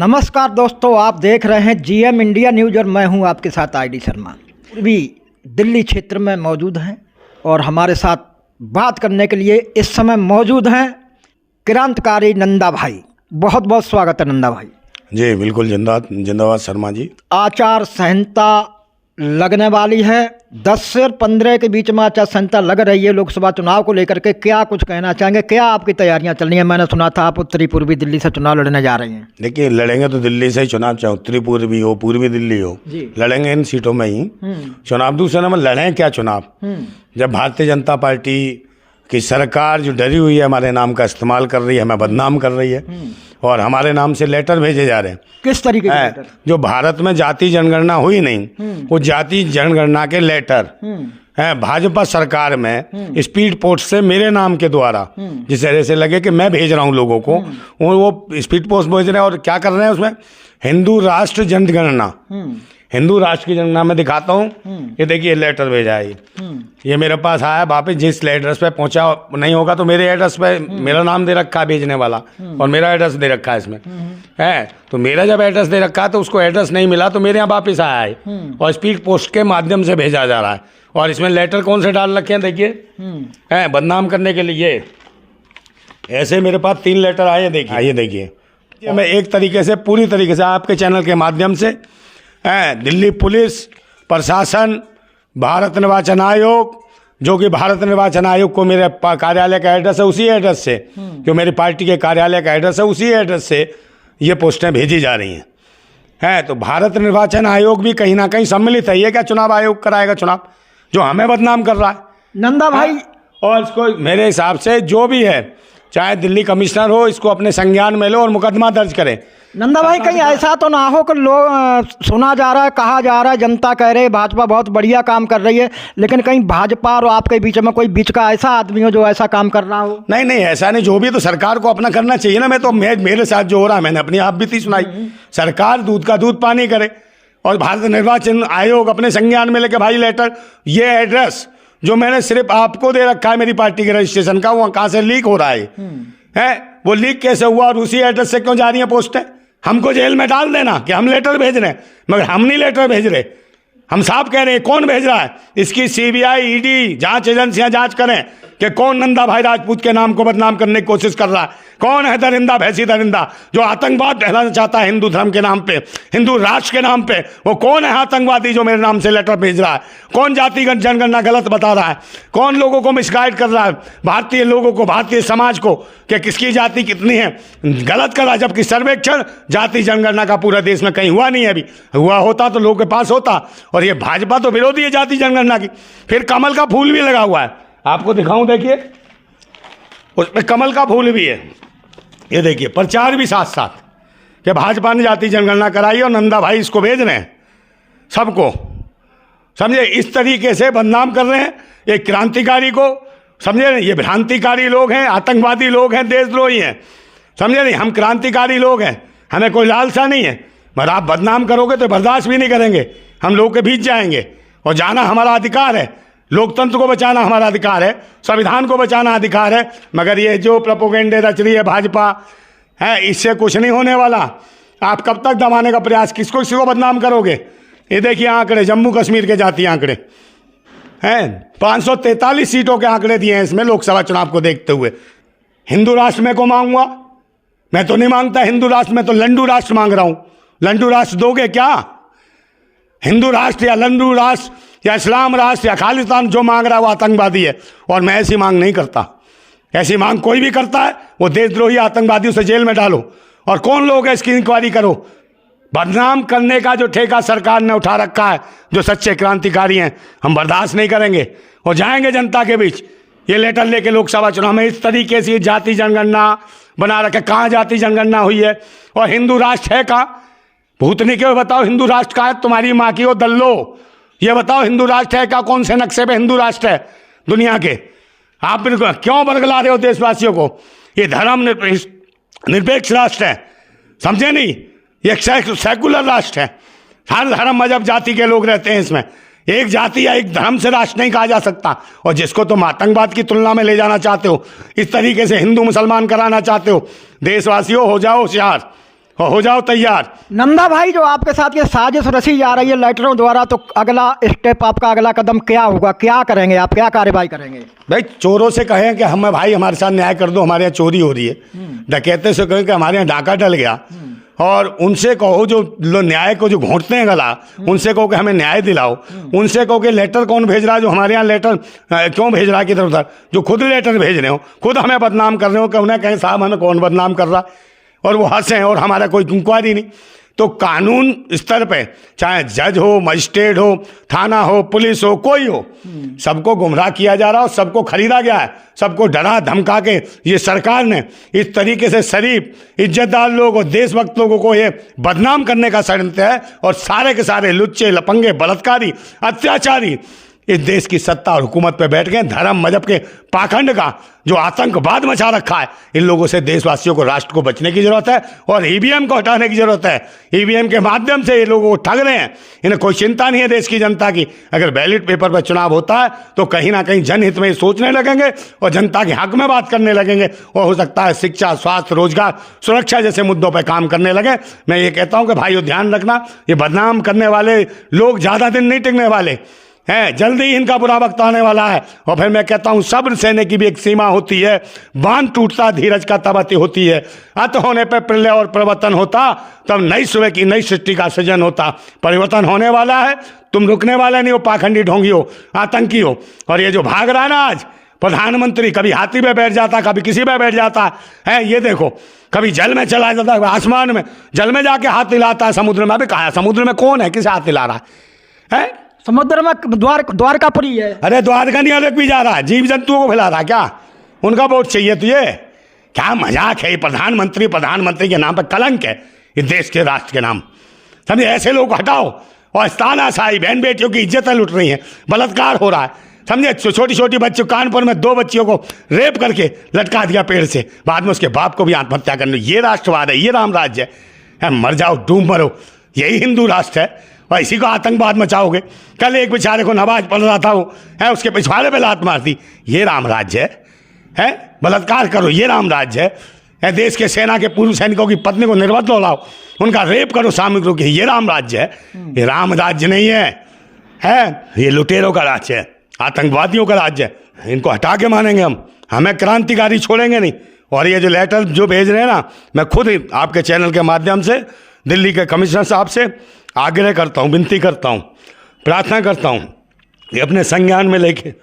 नमस्कार दोस्तों, आप देख रहे हैं जीएम इंडिया न्यूज़ और मैं हूं आपके साथ आईडी शर्मा। पूर्वी दिल्ली क्षेत्र में मौजूद हैं और हमारे साथ बात करने के लिए इस समय मौजूद हैं क्रांतिकारी नंदा भाई। बहुत बहुत स्वागत है नंदा भाई जी। बिल्कुल जिंदाबाद शर्मा जी। आचार संहिता लगने वाली है, 10 से 15 के बीच में आचार संहिता लग रही है लोकसभा चुनाव को लेकर के। क्या कुछ कहना चाहेंगे, क्या आपकी तैयारियां चल रही हैं? मैंने सुना था आप उत्तरी पूर्वी दिल्ली से चुनाव लड़ने जा रही हैं। देखिए, लड़ेंगे तो दिल्ली से ही चुनाव, चाहे उत्तरी पूर्वी हो पूर्वी दिल्ली हो, लड़ेंगे इन सीटों में ही चुनाव। दूसरे नंबर लड़ें क्या चुनाव, जब भारतीय जनता पार्टी की सरकार जो डरी हुई है हमारे नाम का इस्तेमाल कर रही है, हमें बदनाम कर रही है और हमारे नाम से लेटर भेजे जा रहे हैं। किस तरीके के लेटर? जो भारत में जाति जनगणना हुई नहीं, वो जाति जनगणना के लेटर है भाजपा सरकार में स्पीड पोस्ट से मेरे नाम के द्वारा, जिस तरह से लगे कि मैं भेज रहा हूँ लोगों को, वो स्पीड पोस्ट भेज रहे हैं। और क्या कर रहे हैं उसमें, हिंदू राष्ट्र जनगणना, हिंदू राष्ट्र की जनगणना में दिखाता हूँ। ये देखिए लेटर भेजा है, ये मेरे पास आया वापस। जिस एड्रेस पे पहुंचा नहीं होगा तो मेरे एड्रेस पे मेरा नाम दे रखा है भेजने वाला, और मेरा एड्रेस दे रखा है इसमें है। तो मेरा जब एड्रेस दे रखा है तो उसको एड्रेस नहीं मिला तो मेरे यहाँ वापस आया है और स्पीड पोस्ट के माध्यम से भेजा जा रहा है। और इसमें लेटर कौन से डाल रखे हैं देखिए, है बदनाम करने के लिए। ऐसे मेरे पास 3 लेटर आए, देखिए ये देखिए। मैं एक तरीके से पूरी तरीके से आपके चैनल के माध्यम से दिल्ली पुलिस प्रशासन, भारत निर्वाचन आयोग, जो कि भारत निर्वाचन आयोग को मेरे कार्यालय का एड्रेस है उसी एड्रेस से, जो मेरी पार्टी के कार्यालय का एड्रेस है उसी एड्रेस से ये पोस्टें भेजी जा रही हैं। तो भारत निर्वाचन आयोग भी कहीं ना कहीं सम्मिलित है। ये क्या चुनाव आयोग कराएगा चुनाव, जो हमें बदनाम कर रहा है नंदा भाई। और इसको मेरे हिसाब से जो भी है, चाहे दिल्ली कमिश्नर हो, इसको अपने संज्ञान में लो और मुकदमा दर्ज करें। नंदा भाई, कहीं ऐसा तो ना हो कि लोग सुना जा रहा है, कहा जा रहा है, जनता कह रही है भाजपा बहुत बढ़िया काम कर रही है, लेकिन कहीं भाजपा और आपके बीच में कोई बीच का ऐसा आदमी हो जो ऐसा काम कर रहा हो? नहीं नहीं, ऐसा नहीं। जो भी तो सरकार को अपना करना चाहिए ना। मेरे साथ जो हो रहा है, मैंने अपनी आप बीती सुनाई। सरकार दूध का दूध पानी करे और भारत निर्वाचन आयोग अपने संज्ञान में लेके भाई लेटर, ये एड्रेस जो मैंने सिर्फ आपको दे रखा है मेरी पार्टी के रजिस्ट्रेशन का, वो कहाँ से लीक हो रहा है वो लीक कैसे हुआ और उसी एड्रेस से क्यों जा रही है पोस्टें? हमको जेल में डाल देना कि हम लेटर भेज रहे हैं, मगर हम नहीं लेटर भेज रहे। हम साफ कह रहे हैं कौन भेज रहा है। इसकी सीबीआई, ईडी जांच एजेंसियां जांच करें कि कौन नंदा भाई राजपूत के नाम को बदनाम करने की कोशिश कर रहा है। कौन है दरिंदा भैंसी दरिंदा जो आतंकवाद फैलाना चाहता है हिंदू धर्म के नाम पे, हिंदू राष्ट्र के नाम पे? वो कौन है आतंकवादी जो मेरे नाम से लेटर भेज रहा है? कौन जातिगत जनगणना गलत बता रहा है? कौन लोगों को मिसगाइड कर रहा है, भारतीय लोगों को, भारतीय समाज को, कि किसकी जाति कितनी है, गलत कर रहा है? जबकि सर्वेक्षण जाति जनगणना का पूरे देश में कहीं हुआ नहीं है। अभी हुआ होता तो लोगों के पास होता। और ये भाजपा तो विरोधी है जाति जनगणना की। फिर कमल का फूल भी लगा हुआ है, आपको दिखाऊं, देखिए उसमें कमल का फूल भी है। ये देखिए, प्रचार भी साथ साथ कि भाजपा ने जाति जनगणना कराई और नंदा भाई इसको भेज रहे हैं सबको, समझे? इस तरीके से बदनाम कर रहे हैं एक क्रांतिकारी को, समझे? ये भ्रांतिकारी लोग हैं, आतंकवादी लोग हैं, देशद्रोही हैं, समझे नहीं? हम क्रांतिकारी लोग हैं, हमें कोई लालसा नहीं है, मगर आप बदनाम करोगे तो बर्दाश्त भी नहीं करेंगे। हम लोग के बीच जाएंगे और जाना हमारा अधिकार है। लोकतंत्र को बचाना हमारा अधिकार है, संविधान को बचाना अधिकार है। मगर ये जो प्रोपोगेंडे रच रही है भाजपा है, इससे कुछ नहीं होने वाला। आप कब तक दबाने का प्रयास, किसी को बदनाम करोगे? ये देखिए आंकड़े, जम्मू कश्मीर के जातीय आंकड़े हैं, 543 सीटों के आंकड़े दिए हैं इसमें लोकसभा चुनाव को देखते हुए। हिंदू राष्ट्र में को मांगूंगा? मैं तो नहीं मांगता हिंदू राष्ट्र, मैं तो लंडू राष्ट्र मांग रहा हूं। लंडू राष्ट्र दोगे क्या? हिंदू राष्ट्र या लंडू राष्ट्र या इस्लाम राष्ट्र या खालिस्तान, जो मांग रहा है वो आतंकवादी है। और मैं ऐसी मांग नहीं करता। ऐसी मांग कोई भी करता है वो देशद्रोही आतंकवादियों से जेल में डालो। और कौन लोग है इसकी इंक्वायरी करो। बदनाम करने का जो ठेका सरकार ने उठा रखा है, जो सच्चे क्रांतिकारी हैं, हम बर्दाश्त नहीं करेंगे और जाएंगे जनता के बीच ये लेटर लेके लोकसभा चुनाव में। इस तरीके से जाति जनगणना बना रखे, कहाँ जाति जनगणना हुई है और हिंदू राष्ट्र है कहाँ? भूतनी के बताओ हिंदू राष्ट्र का है, तुम्हारी माँ की हो दल्लो। ये बताओ हिंदू राष्ट्र है क्या? कौन से नक्शे पे हिंदू राष्ट्र है दुनिया के? आप क्यों बरगला रहे हो देशवासियों को? ये धर्म निरपेक्ष राष्ट्र है, समझे नहीं? ये सेकुलर राष्ट्र है। हर धर्म मजहब जाति के लोग रहते हैं इसमें। एक जाति या एक धर्म से राष्ट्र नहीं कहा जा सकता। और जिसको तुम आतंकवाद की तुलना में ले जाना चाहते हो, इस तरीके से हिंदू मुसलमान कराना चाहते हो, देशवासियों हो जाओ होशियार, और हो जाओ तैयार। नंदा भाई, जो आपके साथ ये साजिश रची जा रही है लेटरों द्वारा, तो अगला स्टेप, आपका अगला कदम क्या होगा? क्या करेंगे आप, क्या कार्रवाई करेंगे? भाई चोरों से कहें कि हमें भाई हमारे साथ न्याय कर दो, हमारे यहाँ चोरी हो रही है। डकैते से कहें कि हमारे यहाँ डाका डल गया, और उनसे कहो जो न्याय को जो घोंटते हैं गला, उनसे कहो कि हमें न्याय दिलाओ। उनसे कहो कि लेटर कौन भेज रहा है, जो हमारे यहाँ लेटर क्यों भेज रहा है किधर उधर, जो खुद लेटर भेज रहे हो, खुद हमें बदनाम कर रहे हो, कि उन्हें कहें साहब हमें कौन बदनाम कर रहा, और वो हंसें और हमारा कोई इंक्वायरी नहीं। तो कानून स्तर पे चाहे जज हो, मजिस्ट्रेट हो, थाना हो, पुलिस हो, कोई हो, सबको गुमराह किया जा रहा है और सबको खरीदा गया है। सबको डरा धमका के ये सरकार ने इस तरीके से शरीफ इज्जतदार लोग और देशभक्त लोगों को ये बदनाम करने का षड्यंत्र है, और सारे के सारे लुच्चे लपंगे बलात्कारी अत्याचारी इस देश की सत्ता और हुकूमत पे बैठ गए। धर्म मजहब के पाखंड का जो आतंकवाद मचा रखा है, इन लोगों से देशवासियों को, राष्ट्र को बचने की जरूरत है, और ईवीएम को हटाने की जरूरत है। ईवीएम के माध्यम से ये लोगों को ठग रहे हैं, इन्हें कोई चिंता नहीं है देश की जनता की। अगर बैलेट पेपर पर चुनाव होता है तो कहीं ना कहीं जनहित में सोचने लगेंगे और जनता के हक में बात करने लगेंगे, और हो सकता है शिक्षा, स्वास्थ्य, रोजगार, सुरक्षा जैसे मुद्दों पर काम करने लगे। मैं ये कहता हूँ कि भाइयों ध्यान रखना, ये बदनाम करने वाले लोग ज़्यादा दिन नहीं टिकने वाले हैं, जल्दी ही इनका बुरा वक्त आने वाला है। और फिर मैं कहता हूं सब्र सहने की भी एक सीमा होती है, बांध टूटता धीरज का तब अति होती है। अंत होने पर प्रलय और परिवर्तन होता, तब नई सुबह की नई सृष्टि का सृजन होता। परिवर्तन होने वाला है, तुम रुकने वाले नहीं हो, पाखंडी ढोंगी हो, आतंकी हो। और ये जो भाग रहा है ना आज प्रधानमंत्री, कभी हाथी पे बैठ जाता, कभी किसी पे बैठ जाता है, ये देखो, कभी जल में चला जाता है, आसमान में जल में जाके हाथ हिलाता है, समुद्र में। अभी कहा है समुद्र में कौन है, किसे हाथ हिला रहा है? समुद्र में द्वारकापुरी है। अरे द्वारका नहीं, अलग भी जा रहा है, जीव जंतुओं को खिला रहा है क्या? उनका वोट चाहिए तुझे? क्या मजाक है? प्रधानमंत्री के नाम पर कलंक है इस देश के राष्ट्र के नाम। समझे? ऐसे लोग हटाओ। और तानाशाही, बहन बेटियों की इज्जतें लुट रही हैं, बलात्कार हो रहा है। समझे? छोटी छोटी बच्चियों, कानपुर में 2 बच्चियों को रेप करके लटका दिया पेड़ से, बाद में उसके बाप को भी आत्महत्या करने। ये राष्ट्रवाद है? ये राम राज्य है? मर जाओ, डूब मरो, यही हिंदू राष्ट्र है? और इसी को आतंकवाद मचाओगे। कल एक बेचारे को नमाज पढ़ रहा था, वो है उसके पिछवाड़े पे लात मार दी, ये राम राज्य है? बलात्कार करो, ये राम राज्य है? देश के सेना के पूर्व सैनिकों की पत्नी को निर्वत लाओ, उनका रेप करो सामूहिक रूप से, ये राम राज्य है? ये राम राज्य नहीं है? ये लुटेरों का राज्य है, आतंकवादियों का राज्य है। इनको हटा के मानेंगे हम, हमें क्रांतिकारी छोड़ेंगे नहीं। और ये जो लेटर जो भेज रहे हैं ना, मैं खुद ही आपके चैनल के माध्यम से दिल्ली के कमिश्नर साहब से आग्रह करता हूँ, विनती करता हूँ, प्रार्थना करता हूँ कि अपने संज्ञान में लेके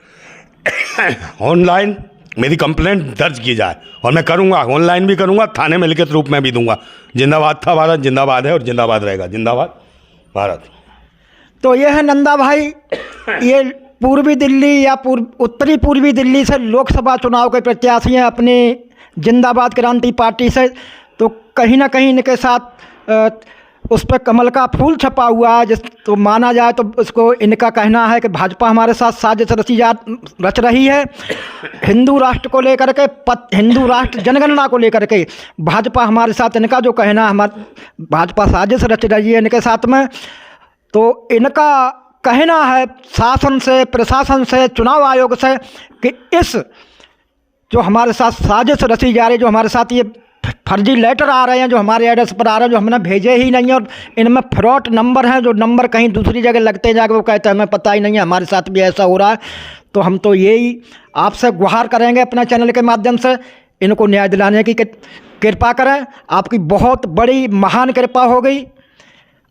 ऑनलाइन मेरी कंप्लेंट दर्ज की जाए। और मैं करूँगा, ऑनलाइन भी करूँगा, थाने में लिखित रूप में भी दूंगा। जिंदाबाद था भारत, जिंदाबाद है और जिंदाबाद रहेगा। जिंदाबाद भारत। तो ये है नंदा भाई, ये पूर्वी दिल्ली या उत्तरी पूर्वी दिल्ली से लोकसभा चुनाव के प्रत्याशी हैं अपनी जिंदाबाद क्रांति पार्टी से। तो कहीं ना कहीं इनके साथ उस पर कमल का फूल छपा हुआ है, जिस तो माना जाए तो उसको इनका कहना है कि भाजपा हमारे साथ साजिश रच रही है। हिंदू राष्ट्र को लेकर के, हिंदू राष्ट्र जनगणना को लेकर के भाजपा हमारे साथ, इनका जो कहना है, हमारे भाजपा साजिश रच रही है इनके साथ में। तो इनका कहना है शासन से, प्रशासन से, चुनाव आयोग से कि इस जो हमारे साथ साजिश रची जा रही है, जो हमारे साथ ये फर्जी लेटर आ रहे हैं, जो हमारे एड्रेस पर आ रहे हैं, जो हमने भेजे ही नहीं है, और इनमें फ्रॉड नंबर हैं, जो नंबर कहीं दूसरी जगह लगते जाके वो कहते हैं हमें पता ही नहीं है, हमारे साथ भी ऐसा हो रहा है। तो हम तो यही आपसे गुहार करेंगे अपना चैनल के माध्यम से, इनको न्याय दिलाने की कृपा करें। आपकी बहुत बड़ी महान कृपा हो गई।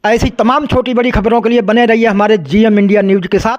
ऐसी तमाम छोटी बड़ी खबरों के लिए बने रहिए हमारे GM इंडिया न्यूज़ के साथ।